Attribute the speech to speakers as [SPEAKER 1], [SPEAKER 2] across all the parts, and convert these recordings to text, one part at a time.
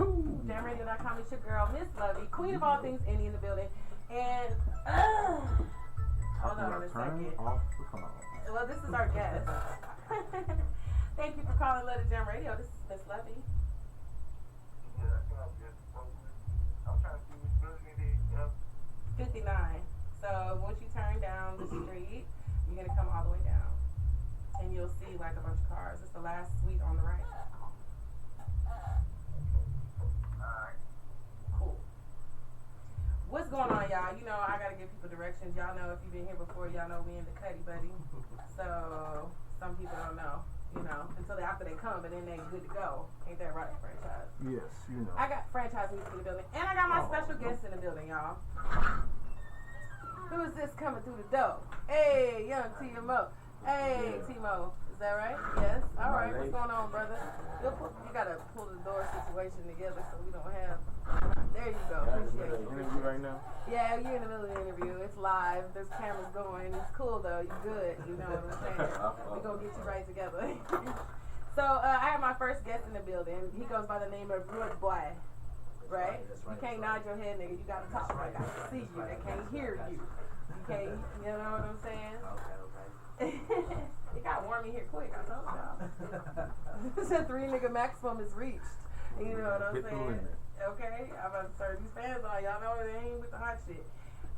[SPEAKER 1] Jammitorcrammit, it's your girl, Miss Lovey, queen of all things indie in the building. And hold on a second.
[SPEAKER 2] Off the phone.
[SPEAKER 1] Well, this is our guest. Thank you for calling Let It Jam Radio. This is Miss Lovey.
[SPEAKER 3] Yeah, I'm trying to see which building it is.
[SPEAKER 1] 59. So once you turn down the street, you're gonna come all the way down, and you'll see like a bunch of cars. It's the last suite on the right.
[SPEAKER 3] Alright.
[SPEAKER 1] Cool. What's going on, y'all? You know I gotta give people directions. Y'all know if you've been here before, y'all know we in the Cuddy Buddy. So some people don't know, you know, until after they come, but then they good to go. Ain't that right, franchise?
[SPEAKER 2] Yes, you know.
[SPEAKER 1] I got franchise music in the building, and I got my special guest in the building, y'all. Who is this coming through the door? Hey, young TMO. Hey,
[SPEAKER 2] Yeah.
[SPEAKER 1] Timo. Is that right? Yes. All right. What's going on, brother? You got to pull the door situation together so we don't have... There you go. Appreciate it.
[SPEAKER 2] Interview right now?
[SPEAKER 1] Yeah, you're in the middle of the interview. It's live. There's cameras going. It's cool, though. You good. You know what I'm saying? We're going to get you right together. So, I have my first guest in the building. He goes by the name of Rude Boy. Right? You can't nod your head, nigga. You got to talk like I can see you. They can't hear you. You can't, you know what I'm saying?
[SPEAKER 4] Okay.
[SPEAKER 1] It got warm in here quick, I told y'all. The 3 nigga maximum is reached. You know what I'm saying? Okay? I'm about to turn these fans on. Y'all know it ain't with the hot shit.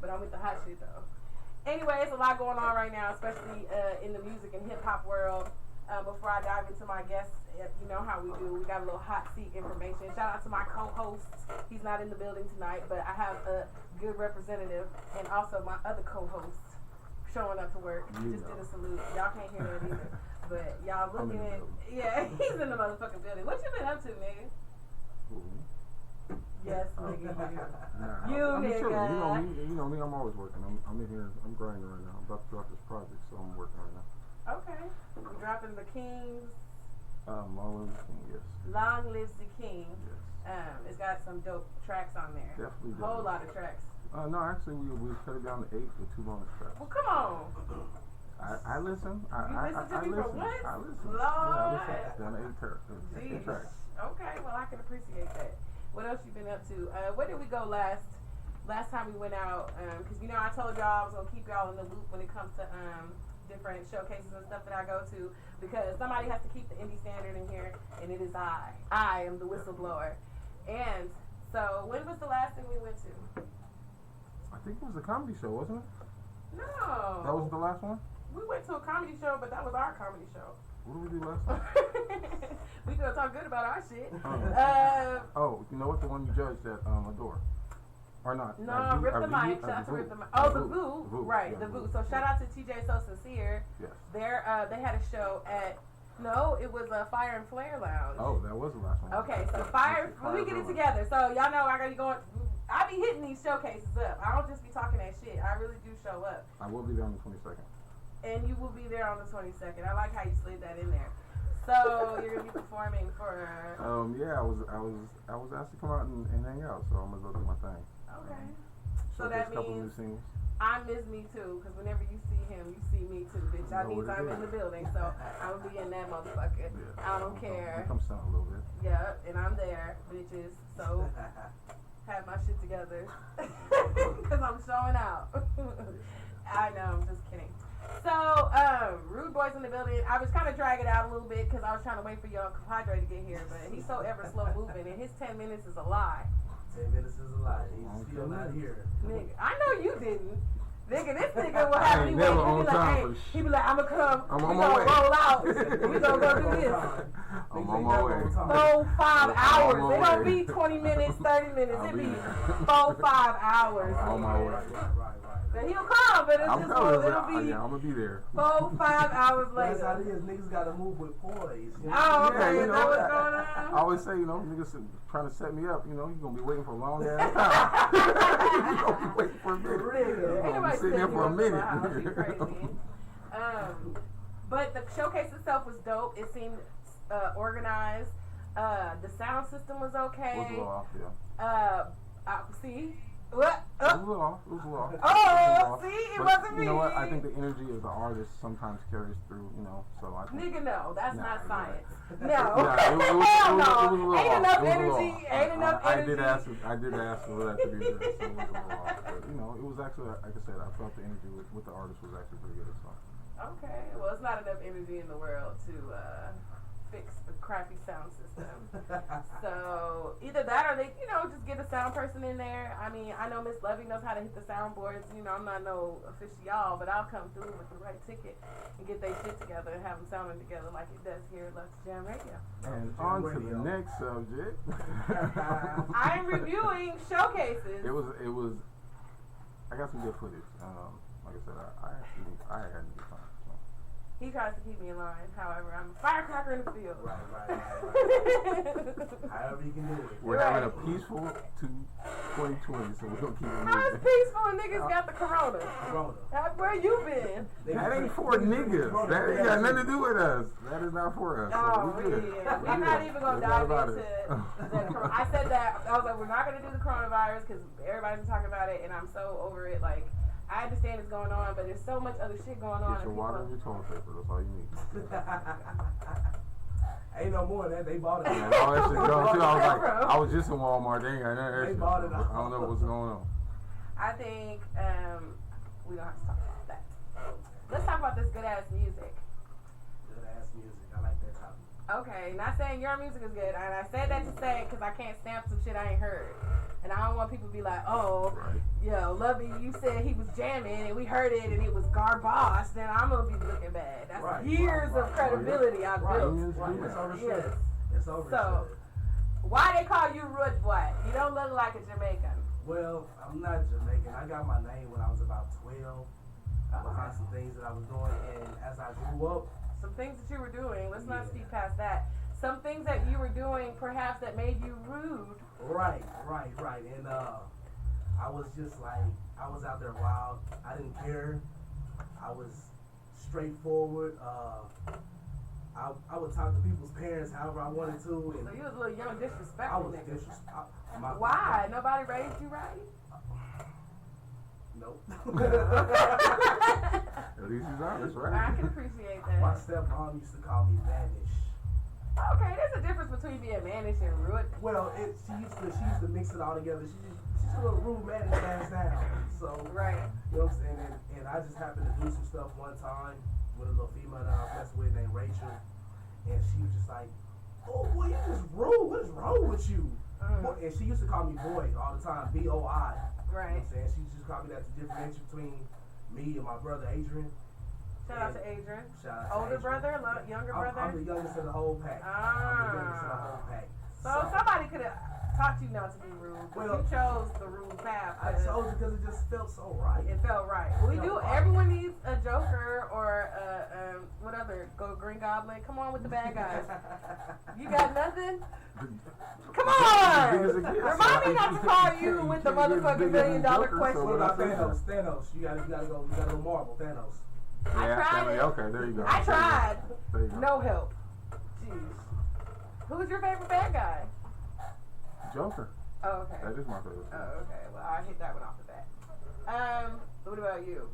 [SPEAKER 1] But I'm with the hot shit though. Anyway, it's a lot going on right now, especially in the music and hip hop world. Before I dive into my guests, you know how we do. We got a little hot seat information. Shout out to my co-host. He's not in the building tonight, but I have a good representative and also my other co-host showing up to work. Just did a salute. Y'all can't hear that either. But y'all looking at... Yeah, he's in the motherfucking building. What you been up to, nigga? Yes, nigga.
[SPEAKER 2] Nah,
[SPEAKER 1] You nigga.
[SPEAKER 2] You know me, I'm always working. I'm in here, I'm grinding right now. I'm about to drop this project, so I'm working right now.
[SPEAKER 1] Okay. We're dropping the Kings.
[SPEAKER 2] Long Live the King, yes.
[SPEAKER 1] Long Lives the King.
[SPEAKER 2] Yes.
[SPEAKER 1] It's got some dope tracks on there.
[SPEAKER 2] Definitely.
[SPEAKER 1] Whole lot of tracks.
[SPEAKER 2] No, actually, we cut it down to 8 with 2 bonus tracks.
[SPEAKER 1] Well, come on.
[SPEAKER 2] I listen.
[SPEAKER 1] You listen to me for what?
[SPEAKER 2] I listen.
[SPEAKER 1] Lord.
[SPEAKER 2] Yeah, I listen. Down to 8 tracks.
[SPEAKER 1] Okay, well, I can appreciate that. What else you been up to? Where did we go last time we went out? Because, you know, I told y'all I was going to keep y'all in the loop when it comes to different showcases and stuff that I go to, because somebody has to keep the indie standard in here, and it is I. I am the whistleblower. And so, when was the last thing we went to?
[SPEAKER 2] I think it was a comedy show, wasn't it?
[SPEAKER 1] No.
[SPEAKER 2] That was the last one?
[SPEAKER 1] We went to a comedy show, but that was our comedy show.
[SPEAKER 2] What did we do last time?
[SPEAKER 1] We gonna talk good about our shit.
[SPEAKER 2] Oh, you know what? The one you judged at Adore. Or not?
[SPEAKER 1] No, Rip the Mic. Shout out to Rip the Mic. Oh, the Voo. Right, the Voo. So shout out to TJ So Sincere.
[SPEAKER 2] Yes.
[SPEAKER 1] They had a show at... No, it was a Fire and Flare Lounge.
[SPEAKER 2] Oh, that was the last one.
[SPEAKER 1] Okay, so let me get it together. So y'all know I gotta go. I be hitting these showcases up. I don't just be talking that shit. I really do show up.
[SPEAKER 2] I will be there on the 22nd.
[SPEAKER 1] And you will be there on the 22nd. I like how you slid that in there. So you're gonna be performing for.
[SPEAKER 2] Yeah, I was asked to come out and hang out, so I'm gonna go do my thing.
[SPEAKER 1] Okay. So that
[SPEAKER 2] a couple new
[SPEAKER 1] means
[SPEAKER 2] singles.
[SPEAKER 1] I miss me too, because whenever you see him, you see me too, bitch. That means I'm in the building, so I'm gonna be in that motherfucker.
[SPEAKER 2] Yeah.
[SPEAKER 1] I don't care.
[SPEAKER 2] Come sound a little bit.
[SPEAKER 1] Yeah, and I'm there, bitches. So have my shit together, because I'm showing out. I know, I'm just kidding. So, Rude Boy's in the building. I was kind of dragging it out a little bit because I was trying to wait for your Compadre to get here, but he's so ever slow moving, and his 10 minutes is a lie.
[SPEAKER 4] 10 minutes is a lie. He's still not here.
[SPEAKER 1] Nigga, I know you didn't. Nigga, this nigga will have me wait. He be like, I'ma come.
[SPEAKER 2] I'm
[SPEAKER 1] we
[SPEAKER 2] on my
[SPEAKER 1] gonna
[SPEAKER 2] way.
[SPEAKER 1] roll out. We gonna go do this.
[SPEAKER 2] I'm on my way.
[SPEAKER 1] 4-5 hours.
[SPEAKER 2] my
[SPEAKER 1] It don't
[SPEAKER 2] way.
[SPEAKER 1] be 20 minutes, 30 minutes.
[SPEAKER 2] I'll
[SPEAKER 1] It
[SPEAKER 2] be
[SPEAKER 1] be
[SPEAKER 2] there.
[SPEAKER 1] 4-5 hours.
[SPEAKER 2] On my way.
[SPEAKER 4] Right.
[SPEAKER 1] But he'll come, but it's
[SPEAKER 2] I'm
[SPEAKER 1] just
[SPEAKER 2] coming.
[SPEAKER 1] it'll be
[SPEAKER 2] Yeah, I'm gonna be there.
[SPEAKER 1] 4-5 hours
[SPEAKER 4] That's how it
[SPEAKER 1] later.
[SPEAKER 4] is. Niggas gotta move with poise. You know?
[SPEAKER 1] Oh, okay.
[SPEAKER 2] Yeah, you
[SPEAKER 1] Is
[SPEAKER 2] know,
[SPEAKER 1] that what's going
[SPEAKER 2] I
[SPEAKER 1] on?
[SPEAKER 2] always say, you know, niggas trying to set me up, you know, you're gonna be waiting for a long ass time. You're gonna be waiting for a minute.
[SPEAKER 1] Ain't
[SPEAKER 2] You're gonna
[SPEAKER 1] nobody
[SPEAKER 2] be sitting there
[SPEAKER 1] setting
[SPEAKER 2] for
[SPEAKER 1] you
[SPEAKER 2] a
[SPEAKER 1] up
[SPEAKER 2] minute.
[SPEAKER 1] my house. You crazy. But the showcase itself was dope. It seemed organized. The sound system was okay.
[SPEAKER 2] Was a little off, yeah.
[SPEAKER 1] See, What?
[SPEAKER 2] It was off. It was off.
[SPEAKER 1] Oh, see, it
[SPEAKER 2] But
[SPEAKER 1] wasn't me.
[SPEAKER 2] You know what? I think the energy of the artist sometimes carries through. So I think.
[SPEAKER 1] Nigga, no, that's
[SPEAKER 2] Nah,
[SPEAKER 1] not
[SPEAKER 2] you're
[SPEAKER 1] science.
[SPEAKER 2] right.
[SPEAKER 1] No.
[SPEAKER 2] Yeah, it was a
[SPEAKER 1] Hell
[SPEAKER 2] little
[SPEAKER 1] no.
[SPEAKER 2] off.
[SPEAKER 1] Ain't enough
[SPEAKER 2] It was a little
[SPEAKER 1] energy.
[SPEAKER 2] off.
[SPEAKER 1] Ain't enough
[SPEAKER 2] I
[SPEAKER 1] energy.
[SPEAKER 2] did ask for that to be addressed. So it was a little off. But it was actually, like I said, I felt the energy with the artist was actually pretty good. So.
[SPEAKER 1] Okay, well, it's not enough energy in the world to fix the crappy sound system. So either that or they, just get a sound person in there. I mean, I know Miss Lovey knows how to hit the soundboards. I'm not no official, but I'll come through with the right ticket and get their shit together and have them sounding together like it does here at Lux Jam Radio.
[SPEAKER 2] And on to the next subject.
[SPEAKER 1] I'm reviewing showcases.
[SPEAKER 2] It was. I got some good footage. Like I said, I had a good time. So.
[SPEAKER 1] He tries to keep me in line. However, I'm a firecracker in the field.
[SPEAKER 4] Right. However you can do it.
[SPEAKER 2] We're having a peaceful 2020, so we're gonna keep it
[SPEAKER 1] How is
[SPEAKER 2] moving.
[SPEAKER 1] peaceful and niggas got the corona?
[SPEAKER 4] Corona.
[SPEAKER 1] Where you been?
[SPEAKER 2] That ain't for niggas. That ain't got nothing to do with us. That is not for us.
[SPEAKER 1] Oh,
[SPEAKER 2] So we good.
[SPEAKER 1] yeah. We're not even going to dive into the I said that. I was like, we're not going to do the coronavirus because everybody's been talking about it and I'm so over it. Like, I understand it's going on, but there's so much other shit going on.
[SPEAKER 2] Get your water and your toilet paper. That's all you need.
[SPEAKER 4] Ain't no more than that. They bought it.
[SPEAKER 2] And all that shit gone too. I was just in Walmart. They ain't got none of that
[SPEAKER 4] They
[SPEAKER 2] shit.
[SPEAKER 4] bought it
[SPEAKER 2] I don't know what's going on.
[SPEAKER 1] I think we don't have to talk about that. Let's talk about this good ass music.
[SPEAKER 4] Good ass music. I like that topic.
[SPEAKER 1] Okay, not saying your music is good, and I said that to say because I can't stamp some shit I ain't heard. And I don't want people to be like, oh, yo, Lovey, you said he was jamming and we heard it and it was garbage, then I'm going to be looking bad. That's years of credibility I've built.
[SPEAKER 4] It's overstood.
[SPEAKER 1] Yes.
[SPEAKER 4] It's overstood.
[SPEAKER 1] So, why they call you Rude Boy? You don't look like a Jamaican.
[SPEAKER 4] Well, I'm not Jamaican. I got my name when I was about 12. Behind some things that I was doing, and as I grew up,
[SPEAKER 1] some things that you were doing, let's not speak past that. Some things that you were doing perhaps that made you rude.
[SPEAKER 4] Right. And I was just like, I was out there wild. I didn't care. I was straightforward. I would talk to people's parents however I wanted to. And
[SPEAKER 1] So you was a little young, disrespectful.
[SPEAKER 4] I was
[SPEAKER 1] nigga.
[SPEAKER 4] disrespectful.
[SPEAKER 1] Why? Nobody raised you right?
[SPEAKER 4] Nope.
[SPEAKER 2] At least he's honest, right?
[SPEAKER 1] I can appreciate that.
[SPEAKER 4] My stepmom used to call me mannish.
[SPEAKER 1] Okay, there's a difference between being mannish and rude.
[SPEAKER 4] Well, she used to mix it all together. She's a little rude mannish ass down. So
[SPEAKER 1] Right.
[SPEAKER 4] You know what I'm saying? And I just happened to do some stuff one time with a little female that I was messing with named Rachel, and she was just like, "Oh boy, you just rude. What is wrong with you?" And she used to call me boy all the time, B-O-I. You know what I'm saying? She just called me that to differentiate between me and my brother Adrian.
[SPEAKER 1] Shout out to Adrian.
[SPEAKER 4] Shout out to
[SPEAKER 1] Older
[SPEAKER 4] Adrian.
[SPEAKER 1] brother, younger brother?
[SPEAKER 4] I'm the youngest of the whole pack. I'm the youngest of the whole pack.
[SPEAKER 1] So somebody could have taught you not to be rude, but you chose the rude path.
[SPEAKER 4] I chose it because it just felt so right.
[SPEAKER 1] It felt right. We do. Everyone needs a Joker or what other? Go Green Goblin. Come on with the bad guys. You got nothing? Come on! Remind me not to call you with the motherfucking $1 million question.
[SPEAKER 4] What about Thanos? Thanos. You gotta go Marvel. Thanos.
[SPEAKER 1] I tried it.
[SPEAKER 2] Okay, there you go.
[SPEAKER 1] I tried.
[SPEAKER 2] There you go.
[SPEAKER 1] No help. Jeez. Who's your favorite bad guy?
[SPEAKER 2] Joker.
[SPEAKER 1] Oh, okay.
[SPEAKER 2] That is my favorite.
[SPEAKER 1] Oh, okay. Well, I hit that one off the bat. What about you?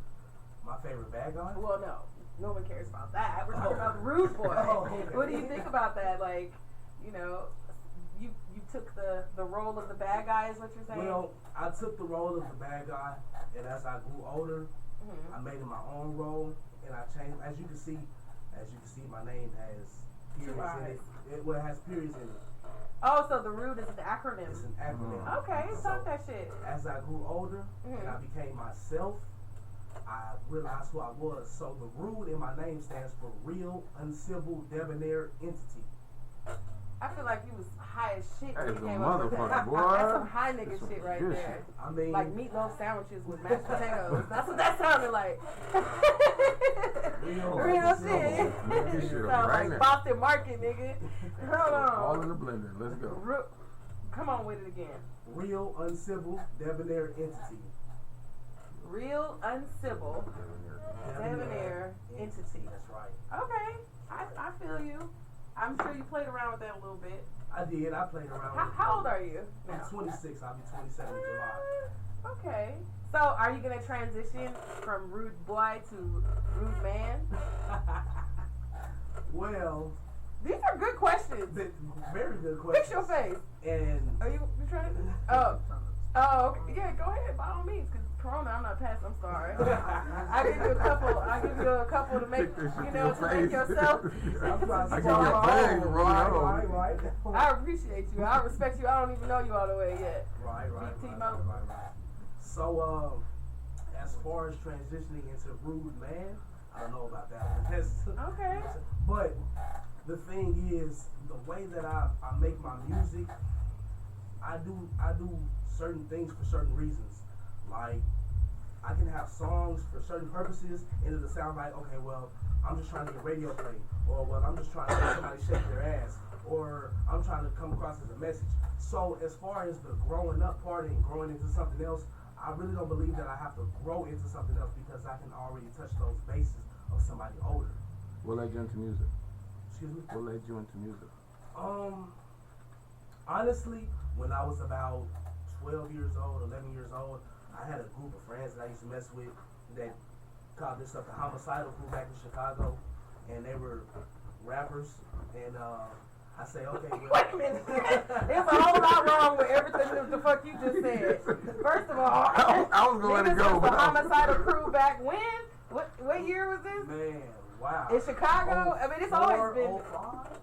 [SPEAKER 4] My favorite bad guy?
[SPEAKER 1] Well, no one cares about that. We're talking about the Rude Boy.
[SPEAKER 4] Okay.
[SPEAKER 1] What do you think about that? Like, you took the role of the bad guy, is what you're saying?
[SPEAKER 4] Well, I took the role of the bad guy, and as I grew older, I made it my own role, and I changed. As you can see, my name has periods in it. It has periods in it.
[SPEAKER 1] Oh, so the Rude is an acronym.
[SPEAKER 4] It's an acronym.
[SPEAKER 1] Okay, talk that shit.
[SPEAKER 4] As I grew older and I became myself, I realized who I was. So the Rude in my name stands for Real Uncivil Debonair Entity.
[SPEAKER 1] I feel like you was high as shit
[SPEAKER 2] That
[SPEAKER 1] when
[SPEAKER 2] is
[SPEAKER 1] you
[SPEAKER 2] a
[SPEAKER 1] came up with that.
[SPEAKER 2] motherfucker, boy.
[SPEAKER 1] That's some high nigga
[SPEAKER 2] That's
[SPEAKER 1] shit right
[SPEAKER 2] good
[SPEAKER 1] there.
[SPEAKER 2] shit.
[SPEAKER 4] I mean,
[SPEAKER 1] Like meatloaf sandwiches with mashed potatoes. That's what that sounded like. Real shit.
[SPEAKER 2] This shit
[SPEAKER 1] Sounds
[SPEAKER 2] right
[SPEAKER 1] like
[SPEAKER 2] now.
[SPEAKER 1] Boston Market, nigga. Hold
[SPEAKER 2] All
[SPEAKER 1] on.
[SPEAKER 2] in the blender. Let's go.
[SPEAKER 1] Come on with it again.
[SPEAKER 4] Real Uncivil Debonair Entity.
[SPEAKER 1] Real uncivil debonair entity.
[SPEAKER 4] That's right.
[SPEAKER 1] Okay, I feel you. I'm sure you played around with that a little bit.
[SPEAKER 4] I did. I played around with it.
[SPEAKER 1] How old are you
[SPEAKER 4] I'm
[SPEAKER 1] now?
[SPEAKER 4] 26. I'll be 27 in July.
[SPEAKER 1] Okay. So, are you gonna transition from rude boy to rude man?
[SPEAKER 4] Well,
[SPEAKER 1] These are good questions.
[SPEAKER 4] very good question.
[SPEAKER 1] Fix your face.
[SPEAKER 4] And
[SPEAKER 1] Are you trying to? Oh. Oh, okay. Yeah, go ahead, by all means, because Corona, I'm not passing, I'm sorry. I give you a couple to make, to make yourself.
[SPEAKER 2] I give you a bag,
[SPEAKER 4] right.
[SPEAKER 1] I appreciate you. I respect you. I don't even know you all the way yet.
[SPEAKER 4] Right. So, as far as transitioning into rude man, I don't know about that one.
[SPEAKER 1] Okay.
[SPEAKER 4] But the thing is, the way that I make my music, I do certain things for certain reasons. Like, I can have songs for certain purposes, and it'll sound like, okay, well, I'm just trying to get radio play, or well, I'm just trying to make somebody shake their ass, or I'm trying to come across as a message. So as far as the growing up part and growing into something else, I really don't believe that I have to grow into something else because I can already touch those bases of somebody older.
[SPEAKER 2] What led you into music?
[SPEAKER 4] Excuse me?
[SPEAKER 2] What led you into music?
[SPEAKER 4] Honestly, when I was about 12 years old, 11 years old, I had a group of friends that I used to mess with that called this up the Homicidal Crew back in Chicago, and they were rappers, and I say, okay, well.
[SPEAKER 1] Wait a minute. There's a whole lot wrong with everything that the fuck you just said. First of all,
[SPEAKER 2] I was going to go,
[SPEAKER 1] the
[SPEAKER 2] but
[SPEAKER 1] Homicidal Crew back when? What year was this?
[SPEAKER 4] Man, wow.
[SPEAKER 1] In Chicago? I mean, it's always been.
[SPEAKER 4] 05?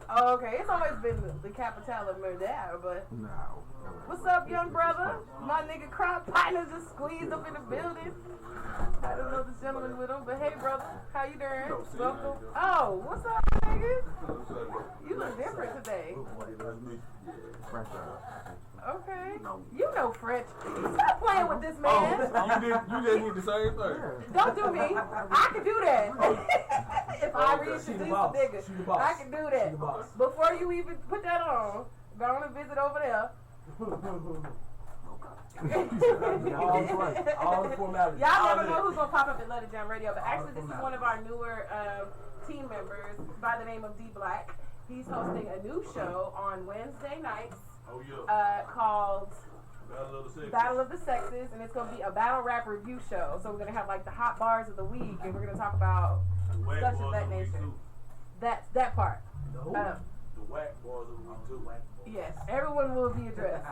[SPEAKER 1] Oh, okay, it's always been the capital of murder, but.
[SPEAKER 2] no.
[SPEAKER 1] What's up, young brother? My nigga crime partner just squeezed up in the building. I don't know this gentleman with him, but hey, brother, how you doing? Welcome. Oh, what's up, nigga? You look different today.
[SPEAKER 2] French.
[SPEAKER 1] Okay. You know French. Stop playing with this man.
[SPEAKER 2] You just need the same thing.
[SPEAKER 1] Don't do me. I can do that. If I reintroduce a nigga, I can do that. Before you even put that on, go on and visit over there.
[SPEAKER 4] all the formalities.
[SPEAKER 1] Y'all never know who's gonna pop up at Let It Jam Radio, but actually this is one of our newer team members by the name of D Black. He's hosting a new show on Wednesday nights called Battle of the Sexes, and it's gonna be a battle rap review show. So we're gonna have like the hot bars of the week, and we're gonna talk about such of that nature. That part.
[SPEAKER 3] The whack boys of the week too.
[SPEAKER 1] Yes, everyone will be addressed.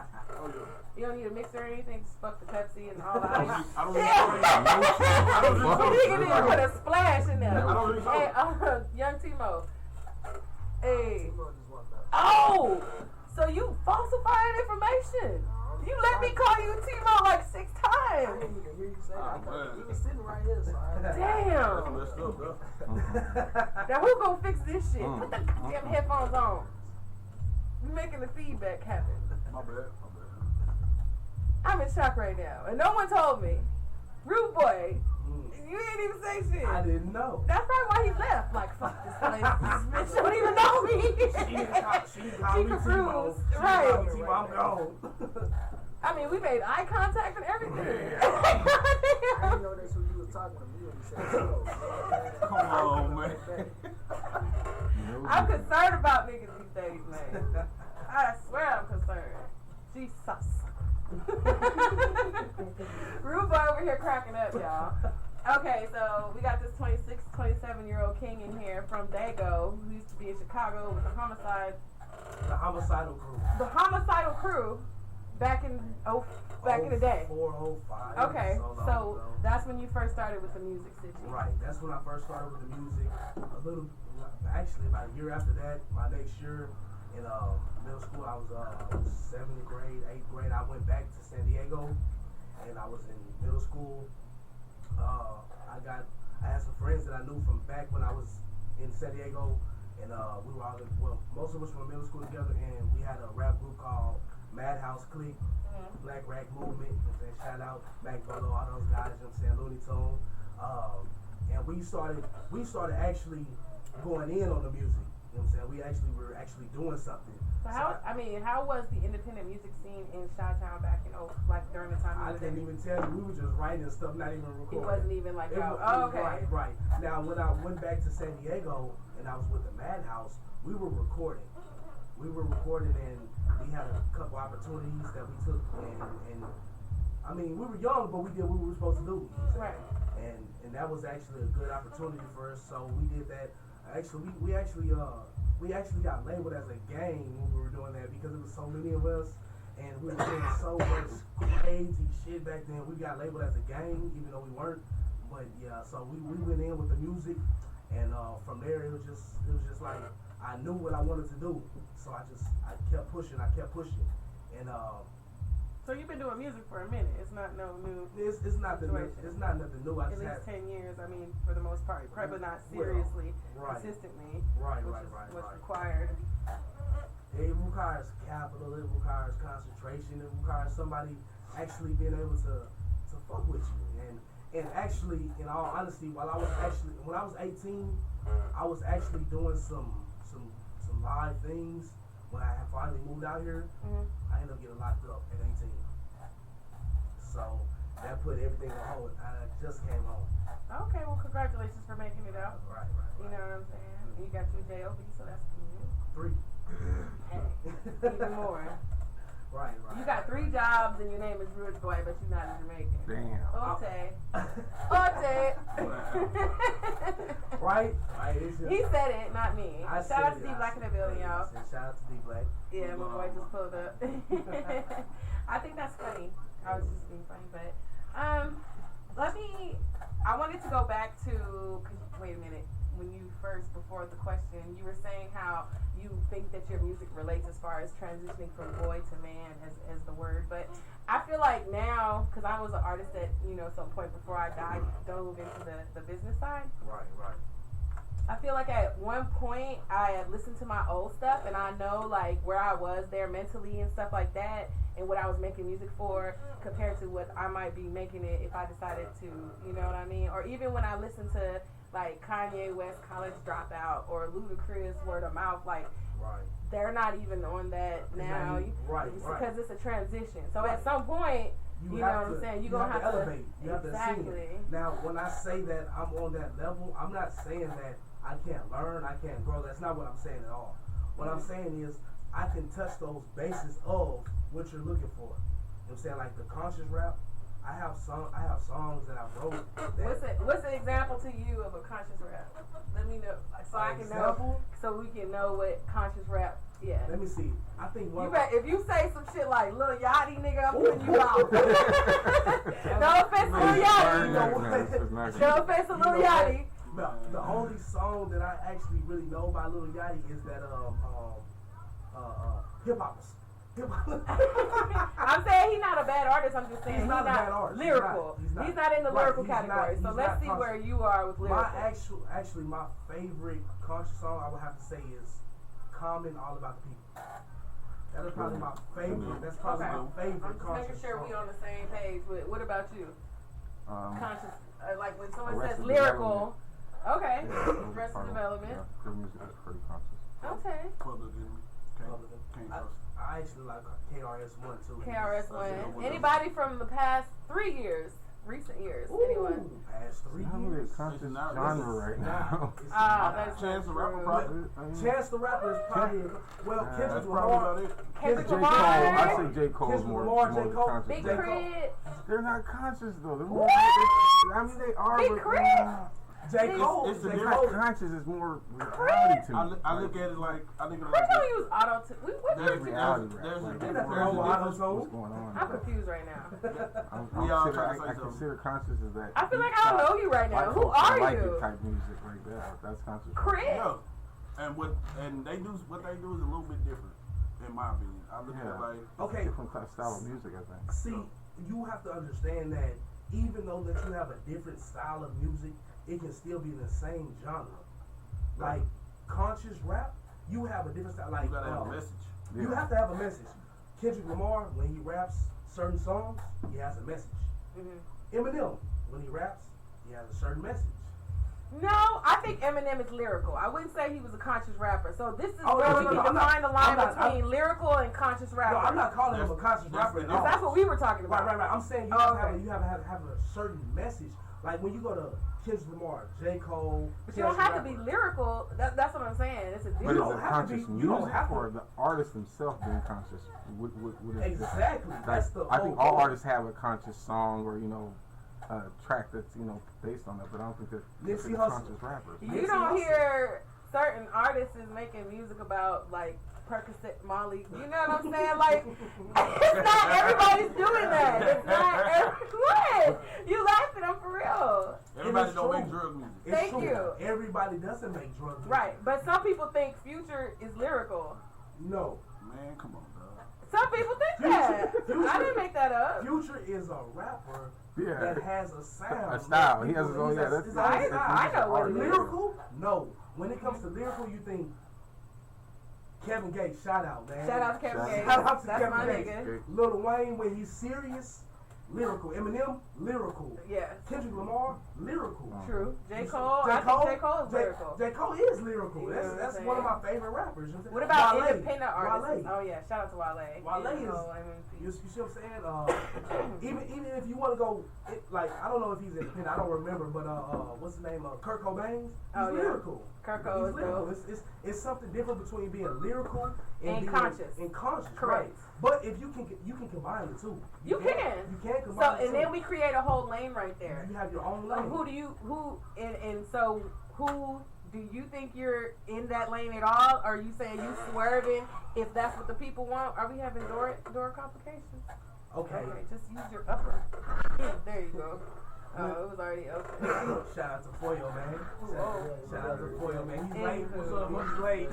[SPEAKER 1] You don't need a mixer or anything, just fuck the Pepsi and all that.
[SPEAKER 2] I don't
[SPEAKER 1] You need to put a splash in there.
[SPEAKER 2] I don't
[SPEAKER 1] Hey, young Timo. Hey. Oh! So you falsifying information. You let me call you Timo like 6 times.
[SPEAKER 5] I didn't even hear you say that. You was sitting right here, so
[SPEAKER 1] Damn.
[SPEAKER 2] Messed up, bro.
[SPEAKER 1] Now who gonna fix this shit? Put the goddamn headphones on. We're making the feedback happen.
[SPEAKER 2] My bad.
[SPEAKER 1] I'm in shock right now. And no one told me. Rude boy. You didn't even say shit.
[SPEAKER 4] I didn't know.
[SPEAKER 1] That's probably why he left. Like, fuck this place. This bitch don't even know me.
[SPEAKER 4] She
[SPEAKER 1] confused. Right.
[SPEAKER 4] I'm gone.
[SPEAKER 1] I mean, we made eye contact and everything.
[SPEAKER 5] I didn't know that's who you was talking to me when you said so.
[SPEAKER 2] Come on, man.
[SPEAKER 1] I'm concerned about niggas these days, man. I swear I'm concerned. Jesus. Rude boy over here cracking up, y'all. Okay, so we got this 26, 27-year-old king in here from Dago, who used to be in Chicago with the
[SPEAKER 4] Homicidal Crew.
[SPEAKER 1] The Homicidal Crew back in the day.
[SPEAKER 4] 04, 05.
[SPEAKER 1] Okay, so that's when you first started with the music, did you?
[SPEAKER 4] Right, that's when I first started with the music. Actually, about a year after that, my next year in middle school, I was 7th grade, 8th grade. I went back to San Diego, and I was in middle school. I had some friends that I knew from back when I was in San Diego, and we were all most of us were in middle school together, and we had a rap group called Madhouse Clique, Black Rag Movement. You know what I'm saying? Shout out Mac Bolo, all those guys. You know what I'm saying? Looney Tune. And we started actually going in on the music. You know what I'm saying? We were actually doing something.
[SPEAKER 1] So how was the independent music scene in Chi-Town back in during the time?
[SPEAKER 4] I can't even tell you. We were just writing stuff, not even recording.
[SPEAKER 1] It wasn't even like okay.
[SPEAKER 4] Right. Now when I went back to San Diego and I was with the Madhouse, we were recording. And we had a couple opportunities that we took and I mean, we were young, but we did what we were supposed to do. You know what I'm saying?
[SPEAKER 1] Right.
[SPEAKER 4] And that was actually a good opportunity for us. So we did that. Actually, we actually got labeled as a gang when we were doing that because it was so many of us, and we were doing so much crazy shit back then. We got labeled as a gang, even though we weren't. But yeah, so we went in with the music, and from there it was just like I knew what I wanted to do, so I kept pushing, and
[SPEAKER 1] So you've been doing music for a minute. It's not no new.
[SPEAKER 4] it's not nothing new. I
[SPEAKER 1] At
[SPEAKER 4] just
[SPEAKER 1] least
[SPEAKER 4] had
[SPEAKER 1] 10 years. I mean, for the most part, probably not seriously,
[SPEAKER 4] right.
[SPEAKER 1] consistently,
[SPEAKER 4] Right.
[SPEAKER 1] what's required.
[SPEAKER 4] It requires capital. It requires concentration. It requires somebody actually being able to fuck with you. And actually, in all honesty, when I was 18, I was actually doing some live things. When I had finally moved out here, I ended up getting locked up at 18. So that put everything on hold. I just came home.
[SPEAKER 1] Okay, well, congratulations for making it out.
[SPEAKER 4] Right.
[SPEAKER 1] You know what I'm saying? You got your JOB, so that's good.
[SPEAKER 4] 3.
[SPEAKER 1] Hey, even more.
[SPEAKER 4] Right.
[SPEAKER 1] You got 3 jobs and your name is Rich Boy, but you're not a Jamaican.
[SPEAKER 2] Damn.
[SPEAKER 1] Ote. Ote.
[SPEAKER 4] Right. It's just,
[SPEAKER 1] He said it, not me.
[SPEAKER 4] I
[SPEAKER 1] Shout out
[SPEAKER 4] said
[SPEAKER 1] to
[SPEAKER 4] it,
[SPEAKER 1] D
[SPEAKER 4] I
[SPEAKER 1] Black in
[SPEAKER 4] said
[SPEAKER 1] the building,
[SPEAKER 4] it.
[SPEAKER 1] y'all.
[SPEAKER 4] Shout out to D Black.
[SPEAKER 1] Yeah, my boy just pulled up. I think that's funny. I was just being funny, but I wanted to go back to, wait a minute, when you first, before the question, you were saying how you think that your music relates as far as transitioning from boy to man as the word, but I feel like now, because I was an artist at, some point before I dove into the business side.
[SPEAKER 4] Right.
[SPEAKER 1] I feel like at one point I had listened to my old stuff and I know like where I was there mentally and stuff like that and what I was making music for compared to what I might be making it if I decided to, you know what I mean? Or even when I listen to like Kanye West College Dropout or Ludacris Word of Mouth, like they're not even on that now. Because it's a transition. So at some point, you know what I'm saying? You're going to have to
[SPEAKER 4] elevate. You have to sing it. Now, when I say that I'm on that level, I'm not saying that I can't learn, I can't grow. That's not what I'm saying at all. What I'm saying is I can touch those bases of what you're looking for. You know what I'm saying? Like the conscious rap, I have songs that I wrote.
[SPEAKER 1] What's an example to you of a conscious rap? Let me know, so I can know, so we can know what conscious rap. Yeah.
[SPEAKER 4] Let me see. I think
[SPEAKER 1] if you say some shit like Lil Yachty, nigga, I'm putting you out. No offense to Lil Yachty. No offense to Lil Yachty.
[SPEAKER 4] The only song that I actually really know by Lil Yachty is that hip hoppers.
[SPEAKER 1] I'm saying he's not a bad artist. I'm just saying he's not a bad artist. Lyrical. He's not in the lyrical category. So let's see where you are with lyrical.
[SPEAKER 4] My favorite conscious song I would have to say is "Common," all about the people. That is probably my favorite. That's probably my favorite.
[SPEAKER 1] I'm just making sure we on the same page. What about you? Conscious, like when someone says lyrical. Okay. Arrested Development.
[SPEAKER 2] Yeah, their music is pretty conscious.
[SPEAKER 1] Okay.
[SPEAKER 5] Public Enemy.
[SPEAKER 4] I actually like KRS-One too.
[SPEAKER 1] KRS-One. Anybody from the past 3 years? Recent years? Anyone?
[SPEAKER 4] Past 3
[SPEAKER 2] It's not really a
[SPEAKER 4] years?
[SPEAKER 2] conscious genre right now.
[SPEAKER 1] That's
[SPEAKER 5] Chance the Rapper,
[SPEAKER 1] true.
[SPEAKER 5] probably.
[SPEAKER 4] Chance the Rapper is probably Kendrick
[SPEAKER 5] That's
[SPEAKER 4] Lamar.
[SPEAKER 5] probably about it.
[SPEAKER 1] Kendrick
[SPEAKER 2] J. Cole,
[SPEAKER 1] Lamar.
[SPEAKER 2] I say J. Cole's
[SPEAKER 4] Kendrick
[SPEAKER 2] more
[SPEAKER 4] Lamar, J. Cole.
[SPEAKER 2] conscious.
[SPEAKER 1] Big
[SPEAKER 2] than-
[SPEAKER 1] Crit.
[SPEAKER 2] They're not conscious though. They're
[SPEAKER 1] What?
[SPEAKER 2] I mean, they are.
[SPEAKER 1] Big
[SPEAKER 2] but
[SPEAKER 1] Crit.
[SPEAKER 4] J. Cole.
[SPEAKER 5] It's the
[SPEAKER 2] they're
[SPEAKER 4] J.
[SPEAKER 2] not
[SPEAKER 4] Cole.
[SPEAKER 2] conscious. It's more reality to me.
[SPEAKER 5] I look at it like
[SPEAKER 1] We're gonna use auto tune.
[SPEAKER 2] There's reality rap.
[SPEAKER 5] there's a
[SPEAKER 2] Like,
[SPEAKER 5] difference.
[SPEAKER 2] what's going on?
[SPEAKER 1] I'm confused right now.
[SPEAKER 5] We all trying to say
[SPEAKER 2] I
[SPEAKER 5] something.
[SPEAKER 2] consider conscious as that.
[SPEAKER 1] I feel like I don't know you right now. Who are
[SPEAKER 2] like
[SPEAKER 1] you?
[SPEAKER 2] it type music like that. That's conscious.
[SPEAKER 1] Crit.
[SPEAKER 5] Yeah. And what they do is a little bit different, in my opinion. I look at it like
[SPEAKER 4] Okay.
[SPEAKER 2] Different style of music, I think.
[SPEAKER 4] See, you have to understand that even though that you have a different style of music, it can still be in the same genre. Like conscious rap, you have a different style. Like
[SPEAKER 5] you gotta have a message.
[SPEAKER 4] you have to have a message. Kendrick Lamar, when he raps certain songs, he has a message.
[SPEAKER 1] Mm-hmm.
[SPEAKER 4] Eminem, when he raps, he has a certain message.
[SPEAKER 1] No, I think Eminem is lyrical. I wouldn't say he was a conscious rapper. So this is
[SPEAKER 4] Oh,
[SPEAKER 1] where
[SPEAKER 4] no,
[SPEAKER 1] we
[SPEAKER 4] no,
[SPEAKER 1] can
[SPEAKER 4] no, I'm
[SPEAKER 1] define
[SPEAKER 4] not-
[SPEAKER 1] the line
[SPEAKER 4] I'm not-
[SPEAKER 1] between lyrical and conscious rapper.
[SPEAKER 4] No, I'm not calling him a conscious
[SPEAKER 5] That's
[SPEAKER 4] rapper
[SPEAKER 5] the
[SPEAKER 4] at
[SPEAKER 1] Because
[SPEAKER 4] all.
[SPEAKER 1] that's what we were talking about.
[SPEAKER 4] Right. I'm saying you
[SPEAKER 1] Oh,
[SPEAKER 4] have,
[SPEAKER 1] okay.
[SPEAKER 4] you have a certain message. Like when you go to Kendrick Lamar, J. Cole.
[SPEAKER 1] But you don't have to be lyrical. That's what I'm saying. It's a
[SPEAKER 2] But
[SPEAKER 4] You
[SPEAKER 2] is
[SPEAKER 1] difference.
[SPEAKER 4] don't
[SPEAKER 2] it
[SPEAKER 4] have to
[SPEAKER 2] conscious
[SPEAKER 4] be- you don't
[SPEAKER 2] music
[SPEAKER 4] have to-
[SPEAKER 2] or the artist himself being conscious? What is
[SPEAKER 4] Exactly.
[SPEAKER 2] Like,
[SPEAKER 4] That's the.
[SPEAKER 2] I think
[SPEAKER 4] whole
[SPEAKER 2] all
[SPEAKER 4] point.
[SPEAKER 2] artists have a conscious song or track that's based on that, but I don't think that
[SPEAKER 4] Nipsey
[SPEAKER 2] they're
[SPEAKER 4] Hussle.
[SPEAKER 2] conscious rappers.
[SPEAKER 1] You
[SPEAKER 4] Nipsey
[SPEAKER 1] don't
[SPEAKER 4] Hussle.
[SPEAKER 1] hear certain artists is making music about like Percocet, Molly. You know what I'm saying? Like, it's not everybody's doing that. It's not what? You laughing? I'm for real.
[SPEAKER 5] Everybody
[SPEAKER 4] it's
[SPEAKER 5] don't
[SPEAKER 4] true.
[SPEAKER 5] make drug music.
[SPEAKER 4] It's
[SPEAKER 1] Thank
[SPEAKER 4] true.
[SPEAKER 1] you.
[SPEAKER 4] Everybody doesn't make drug music.
[SPEAKER 1] Right, but some people think Future is lyrical.
[SPEAKER 4] No.
[SPEAKER 5] Man, come on, dog.
[SPEAKER 1] Some people think that.
[SPEAKER 4] Future-
[SPEAKER 1] I didn't make that up.
[SPEAKER 4] Future is a rapper
[SPEAKER 2] Yeah.
[SPEAKER 4] that has a sound.
[SPEAKER 2] A style. He has his own.
[SPEAKER 4] He's
[SPEAKER 2] Yeah,
[SPEAKER 4] a-
[SPEAKER 2] that's
[SPEAKER 4] he's
[SPEAKER 2] that's-
[SPEAKER 4] a
[SPEAKER 1] I
[SPEAKER 4] style.
[SPEAKER 1] know what it is.
[SPEAKER 4] Lyrical? No. When it comes to lyrical, you think Kevin Gates. Shout out, man.
[SPEAKER 1] Shout out to Kevin
[SPEAKER 2] Shout
[SPEAKER 1] Gates.
[SPEAKER 4] out to
[SPEAKER 1] That's
[SPEAKER 4] Kevin
[SPEAKER 1] my
[SPEAKER 4] Gates.
[SPEAKER 1] nigga.
[SPEAKER 4] Lil Wayne, when he's serious, lyrical. Eminem, lyrical.
[SPEAKER 1] Yes.
[SPEAKER 4] Kendrick Lamar, lyrical.
[SPEAKER 1] True. J.
[SPEAKER 4] You see-
[SPEAKER 1] Cole, I think J. Cole is lyrical.
[SPEAKER 4] J. Cole is lyrical.
[SPEAKER 1] You know
[SPEAKER 4] That's
[SPEAKER 1] what
[SPEAKER 4] that's
[SPEAKER 1] I'm
[SPEAKER 4] one of
[SPEAKER 1] saying?
[SPEAKER 4] my favorite rappers. You know
[SPEAKER 1] What about
[SPEAKER 4] Wale.
[SPEAKER 1] independent artists?
[SPEAKER 4] Wale.
[SPEAKER 1] Oh yeah, shout out to Wale.
[SPEAKER 4] Wale
[SPEAKER 1] You
[SPEAKER 4] is-
[SPEAKER 1] know, I mean,
[SPEAKER 4] You see what I'm saying? Even if you want to go, like I don't know if he's independent. I don't remember, but what's his name? Kurt Cobain. He's
[SPEAKER 1] Oh, yeah.
[SPEAKER 4] lyrical.
[SPEAKER 1] Kurt
[SPEAKER 4] He's
[SPEAKER 1] Cole is
[SPEAKER 4] lyrical.
[SPEAKER 1] dope.
[SPEAKER 4] It's something different between being lyrical
[SPEAKER 1] And
[SPEAKER 4] being
[SPEAKER 1] conscious.
[SPEAKER 4] And conscious,
[SPEAKER 1] Correct.
[SPEAKER 4] right? But if you can combine the two.
[SPEAKER 1] You can.
[SPEAKER 4] You can
[SPEAKER 1] So
[SPEAKER 4] combine the
[SPEAKER 1] and
[SPEAKER 4] two.
[SPEAKER 1] then we create a whole lane right there.
[SPEAKER 4] You have your own
[SPEAKER 1] So
[SPEAKER 4] lane.
[SPEAKER 1] who do you think you're in that lane at all? Are you saying you swerving if that's what the people want? Are we having door complications?
[SPEAKER 4] Okay.
[SPEAKER 1] Just use your upper. There you go. Oh, it was already open.
[SPEAKER 4] Shout out to Foyo, man. Shout out to Foyo, man. He's late.
[SPEAKER 1] Anywho.
[SPEAKER 4] What's up? He's late.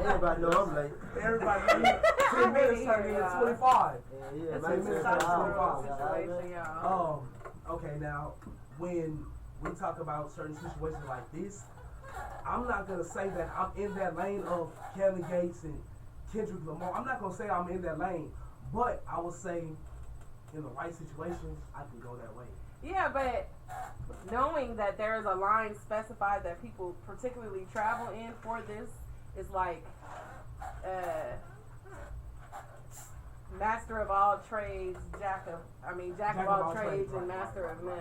[SPEAKER 6] Everybody know I'm late.
[SPEAKER 4] Everybody late. 10 minutes turning into 25.
[SPEAKER 6] Yeah,
[SPEAKER 1] It's
[SPEAKER 6] man,
[SPEAKER 1] a
[SPEAKER 4] minutes
[SPEAKER 6] it's
[SPEAKER 4] out
[SPEAKER 6] fine.
[SPEAKER 4] of 25.
[SPEAKER 1] situation, y'all.
[SPEAKER 4] Okay, now when we talk about certain situations like this, I'm not gonna say that I'm in that lane of Kevin Gates and Kendrick Lamar. I'm not gonna say I'm in that lane, but I will say in the right situations, I can go that way.
[SPEAKER 1] Yeah, but knowing that there is a line specified that people particularly travel in for this is like master of all trades, jack of all trades and master of none.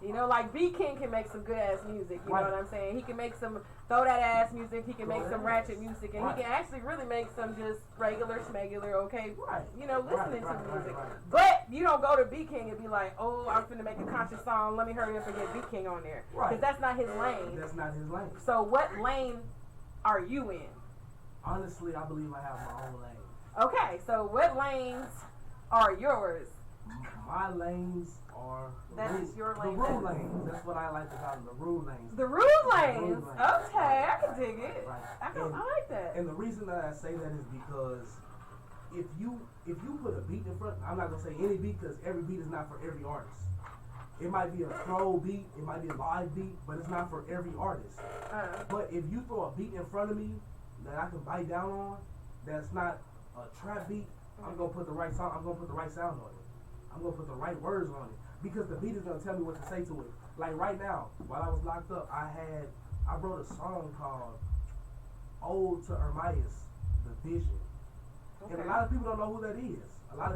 [SPEAKER 1] You know, like B King can make some good ass music. You know what I'm saying? He can make some throw that ass music. He can make some ratchet music, and he can actually really make some just regular schmegular, okay?
[SPEAKER 4] Right.
[SPEAKER 1] You know, listening to music.
[SPEAKER 4] Right.
[SPEAKER 1] But you don't go to B King and be like, oh, I'm finna make a conscious song. Let me hurry up and get B King on there, because
[SPEAKER 4] Right.
[SPEAKER 1] that's not his lane.
[SPEAKER 4] That's not his lane.
[SPEAKER 1] So what lane are you in?
[SPEAKER 4] Honestly, I believe I have my own lane.
[SPEAKER 1] Okay, so what lanes are yours?
[SPEAKER 4] My lanes are
[SPEAKER 1] That is your
[SPEAKER 4] the
[SPEAKER 1] lane.
[SPEAKER 4] rule lanes. That's what I like to call them, the rule lanes.
[SPEAKER 1] The rule lanes.
[SPEAKER 4] lanes.
[SPEAKER 1] Okay, I can dig it.
[SPEAKER 4] Right.
[SPEAKER 1] I like that.
[SPEAKER 4] And the reason that I say that is because if you put a beat in front, I'm not gonna say any beat because every beat is not for every artist. It might be a throw beat, it might be a live beat, but it's not for every artist. But if you throw a beat in front of me that I can bite down on, that's not a trap beat, I'm gonna put the right song. I'm gonna put the right sound on it. I'm gonna put the right words on it because the beat is gonna tell me what to say to it. Like right now, while I was locked up, I wrote a song called "Ode to Ermias, the Vision," and a lot of people don't know who that is. A lot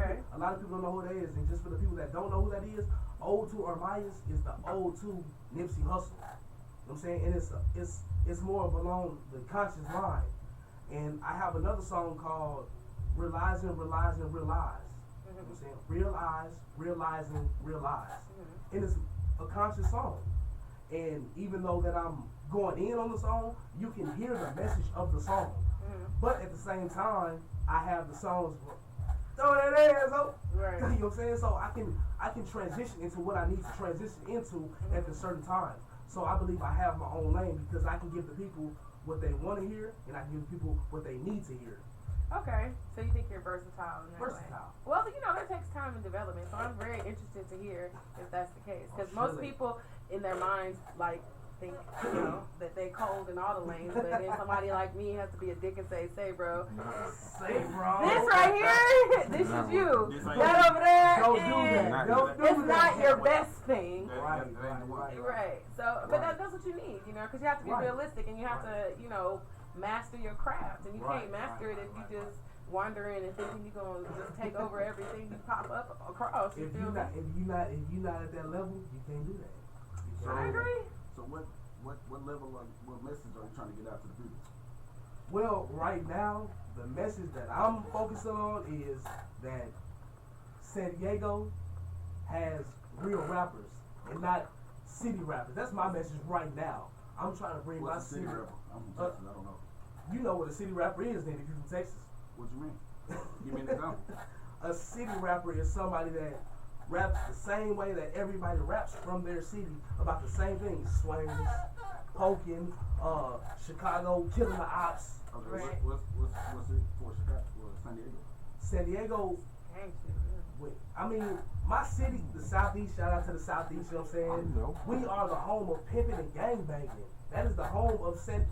[SPEAKER 4] of people don't know who that is, and just for the people that don't know who that is, "Ode to Ermias" is the ode to Nipsey Hussle. You know what I'm saying? And it's more of along the conscious line. And I have another song called "Realizing, Realizing, Realize." You know what I'm saying? Realize, realizing, realize. And it's a conscious song. And even though that I'm going in on the song, you can hear the message of the song. But at the same time, I have the songs throw that ass up.
[SPEAKER 1] Right.
[SPEAKER 4] You know what I'm saying? So I can transition into what I need to transition into at a certain time. So I believe I have my own lane because I can give the people what they want to hear and I can give people what they need to hear.
[SPEAKER 1] Okay, so you think you're versatile in that
[SPEAKER 4] Versatile.
[SPEAKER 1] way? Well, you know, that takes time and development, so I'm very interested to hear if that's the case. Because most people in their minds, like, think, you know, that they cold in all the lanes, but then somebody like me has to be a dick and say, bro.
[SPEAKER 4] Say, bro.
[SPEAKER 1] This right here, this is you.
[SPEAKER 5] This ain't
[SPEAKER 1] That over there
[SPEAKER 4] Don't do
[SPEAKER 1] and
[SPEAKER 4] that. Don't do
[SPEAKER 1] it's
[SPEAKER 4] that.
[SPEAKER 1] not your best thing.
[SPEAKER 4] Right.
[SPEAKER 1] So, but that's what you need, because you have to be realistic and you have to, master your craft. And you can't master it if you just wander in and thinking you're gonna just take over everything you pop up across.
[SPEAKER 4] If you're not at that level, you can't do that.
[SPEAKER 5] So,
[SPEAKER 1] I agree.
[SPEAKER 5] So what level, what message are you trying to get out to the people?
[SPEAKER 4] Well, right now, the message that I'm focusing on is that San Diego has real rappers and not city rappers. That's my message right now. I'm trying to bring my
[SPEAKER 5] What's a city rapper? I'm from Texas, I don't know.
[SPEAKER 4] You know what a city rapper is then if you're from Texas.
[SPEAKER 5] What you mean? Give me an example.
[SPEAKER 4] A city rapper is somebody that raps the same way that everybody raps from their city about the same things. Swings, poking, Chicago, killing the ops.
[SPEAKER 5] Okay,
[SPEAKER 1] Right.
[SPEAKER 5] what's it for Chicago? San Diego?
[SPEAKER 4] San Diego, I mean, my city, the Southeast, shout out to the Southeast, you know what I'm saying?
[SPEAKER 2] know.
[SPEAKER 4] We are the home of pimping and gangbanging. That is the home of San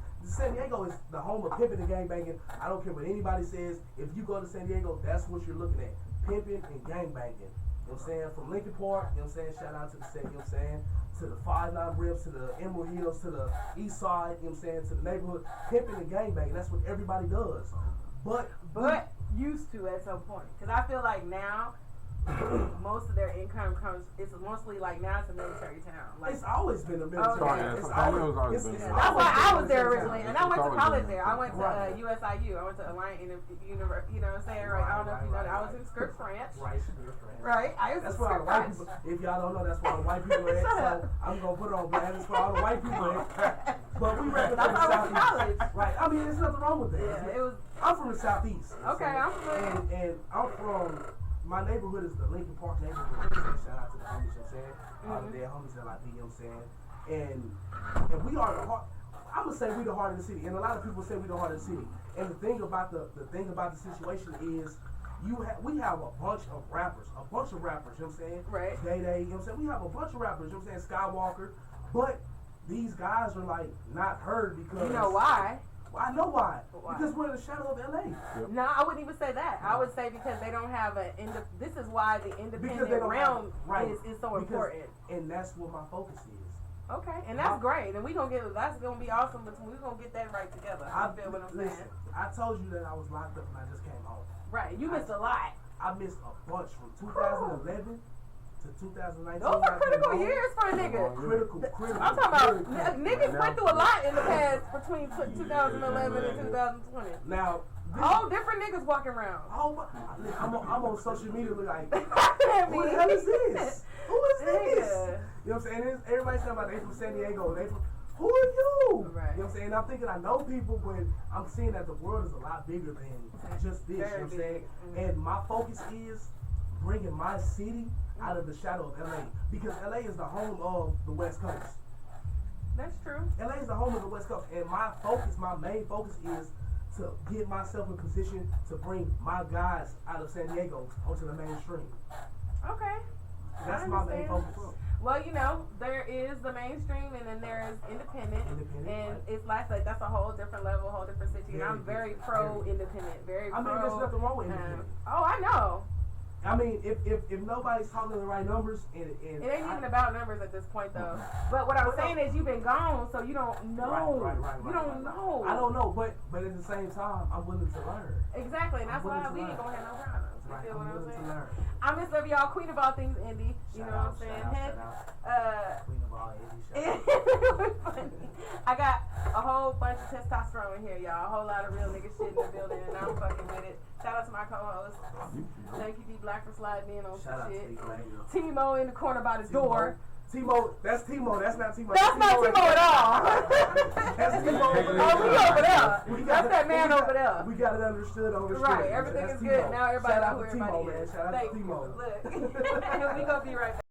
[SPEAKER 4] Diego is the home of pimping and gangbanging. I don't care what anybody says. If you go to San Diego, that's what you're looking at. Pimping and gangbanging. You know what I'm saying? From Lincoln Park, you know what I'm saying? Shout out to the set, you know what I'm saying? To the 5-9 Rips, to the Emerald Hills, to the East Side, you know what I'm saying? To the neighborhood. Pimping and gangbanging. That's what everybody does. But
[SPEAKER 1] used to at some point. Because I feel like now, most of their income comes, it's mostly like now it's a military town. Like,
[SPEAKER 4] it's always been a military
[SPEAKER 1] Okay.
[SPEAKER 4] town. It's
[SPEAKER 2] San Diego's always
[SPEAKER 4] always
[SPEAKER 2] been
[SPEAKER 4] it's
[SPEAKER 2] there.
[SPEAKER 1] that's
[SPEAKER 4] always
[SPEAKER 1] why
[SPEAKER 4] been
[SPEAKER 1] I
[SPEAKER 4] a
[SPEAKER 1] was there
[SPEAKER 4] military
[SPEAKER 1] originally,
[SPEAKER 4] town.
[SPEAKER 1] and I went to
[SPEAKER 2] always
[SPEAKER 1] college
[SPEAKER 2] been
[SPEAKER 1] there. I went to
[SPEAKER 4] Right.
[SPEAKER 1] USIU. I went to Alliant University. You know what I'm saying? Right? I don't know if you know that. I was in Scripps Ranch. Right. I was
[SPEAKER 4] That's
[SPEAKER 1] in
[SPEAKER 4] where all the
[SPEAKER 1] Scripps
[SPEAKER 4] white
[SPEAKER 1] Ranch.
[SPEAKER 4] people. If y'all don't know, that's where all the white people are at.
[SPEAKER 1] Shut
[SPEAKER 4] So
[SPEAKER 1] up.
[SPEAKER 4] I'm gonna put it on blast. It's for all the white people at. But we represent
[SPEAKER 1] That's
[SPEAKER 4] the
[SPEAKER 1] why I went to
[SPEAKER 4] Southeast.
[SPEAKER 1] college.
[SPEAKER 4] Right. I mean, there's nothing wrong with that.
[SPEAKER 1] Yeah, it was.
[SPEAKER 4] I'm from the Southeast.
[SPEAKER 1] Okay, I'm familiar.
[SPEAKER 4] And I'm from. My neighborhood is the Lincoln Park neighborhood. Shout out to the homies, you know what I'm saying? All the dead homies, LIP, you know what I'm saying? And we are the heart. I'm gonna say we the heart of the city, and a lot of people say we the heart of the city. And the thing about the thing about the situation is, we have a bunch of rappers, you know what I'm saying?
[SPEAKER 1] Right.
[SPEAKER 4] Day, you know what I'm saying? We have a bunch of rappers, you know what I'm saying? Skywalker, but these guys are like not heard because
[SPEAKER 1] You know why?
[SPEAKER 4] I know why.
[SPEAKER 1] Why?
[SPEAKER 4] Because we're in the shadow of LA.
[SPEAKER 1] No, I wouldn't even say that. I would say because they don't have this is why the
[SPEAKER 4] Because
[SPEAKER 1] independent
[SPEAKER 4] they don't
[SPEAKER 1] realm
[SPEAKER 4] have,
[SPEAKER 1] is so important.
[SPEAKER 4] And that's what my focus is.
[SPEAKER 1] Okay, and that's great. And that's gonna be awesome. But we're gonna get that right together. I feel what I'm saying.
[SPEAKER 4] Listen, I told you that I was locked up and I just came home.
[SPEAKER 1] Right, you missed a lot.
[SPEAKER 4] I missed a bunch from 2011 to 2019.
[SPEAKER 1] Those are critical
[SPEAKER 4] home.
[SPEAKER 1] years for a nigga.
[SPEAKER 4] Critical.
[SPEAKER 1] I'm talking about
[SPEAKER 4] Critical.
[SPEAKER 1] niggas went through a lot in the past between 2011 and 2020.
[SPEAKER 4] Now,
[SPEAKER 1] All different niggas walking around.
[SPEAKER 4] I'm on social media like,
[SPEAKER 1] I
[SPEAKER 4] who the
[SPEAKER 1] mean,
[SPEAKER 4] hell is this? Who is this?
[SPEAKER 1] nigga.
[SPEAKER 4] You know what I'm saying? Everybody's talking about they from San Diego. Who are you?
[SPEAKER 1] Right.
[SPEAKER 4] You know what I'm saying? I'm thinking I know people, but I'm seeing that the world is a lot bigger than just this.
[SPEAKER 1] Very
[SPEAKER 4] you know what I'm
[SPEAKER 1] big.
[SPEAKER 4] saying?
[SPEAKER 1] Mm-hmm.
[SPEAKER 4] And my focus is bringing my city out of the shadow of LA, because LA is the home of the West Coast.
[SPEAKER 1] That's true.
[SPEAKER 4] LA is the home of the West Coast, and my main focus is to get myself in position to bring my guys out of San Diego onto the mainstream.
[SPEAKER 1] Okay.
[SPEAKER 4] That's
[SPEAKER 1] I
[SPEAKER 4] my main
[SPEAKER 1] understand.
[SPEAKER 4] focus.
[SPEAKER 1] Well, there is the mainstream, and then there is independent, and
[SPEAKER 4] right.
[SPEAKER 1] it's like that's a whole different level, whole different city. And
[SPEAKER 4] Very
[SPEAKER 1] I'm very
[SPEAKER 4] different,
[SPEAKER 1] pro independent, very pro.
[SPEAKER 4] I mean, there's nothing wrong with independent.
[SPEAKER 1] Oh, I know.
[SPEAKER 4] I mean, if nobody's talking the right numbers, and
[SPEAKER 1] It ain't even about numbers at this point, though. But what I'm saying is, you've been gone, so you don't know.
[SPEAKER 4] Right,
[SPEAKER 1] You don't know.
[SPEAKER 4] I don't know, but at the same time, I'm willing to learn.
[SPEAKER 1] Exactly, and that's why
[SPEAKER 4] willing to
[SPEAKER 1] we ain't
[SPEAKER 4] learn.
[SPEAKER 1] gonna have no problems. You
[SPEAKER 4] Right,
[SPEAKER 1] feel
[SPEAKER 4] I'm
[SPEAKER 1] what I'm
[SPEAKER 4] willing to
[SPEAKER 1] saying?
[SPEAKER 4] learn.
[SPEAKER 1] I miss of y'all, queen of all things indie. You know what I'm saying? Heck,
[SPEAKER 4] Queen of all indie,
[SPEAKER 1] funny. I got a whole bunch of testosterone in here, y'all. A whole lot of real nigga shit in the building, and I'm fucking with it. Shout out to my co-host. Thank you, D Black, for sliding in on
[SPEAKER 4] Shout out
[SPEAKER 1] some
[SPEAKER 4] to
[SPEAKER 1] shit.
[SPEAKER 4] you, man.
[SPEAKER 1] Timo in the corner by the door.
[SPEAKER 4] Timo, that's Timo. That's not Timo.
[SPEAKER 1] That's not Timo at all.
[SPEAKER 4] That's Timo over there.
[SPEAKER 1] Oh, we over there.
[SPEAKER 4] We got
[SPEAKER 1] That's
[SPEAKER 4] it-
[SPEAKER 1] that man
[SPEAKER 4] we got-
[SPEAKER 1] over there.
[SPEAKER 4] We got it understood.
[SPEAKER 1] Right, everything
[SPEAKER 4] That's
[SPEAKER 1] is good.
[SPEAKER 4] Timo.
[SPEAKER 1] Now everybody
[SPEAKER 4] Shout
[SPEAKER 1] know
[SPEAKER 4] out
[SPEAKER 1] who
[SPEAKER 4] to
[SPEAKER 1] everybody
[SPEAKER 4] Timo,
[SPEAKER 1] is.
[SPEAKER 4] man. Shout out
[SPEAKER 1] Thank
[SPEAKER 4] to
[SPEAKER 1] you.
[SPEAKER 4] Timo.
[SPEAKER 1] Look, we gonna be right back.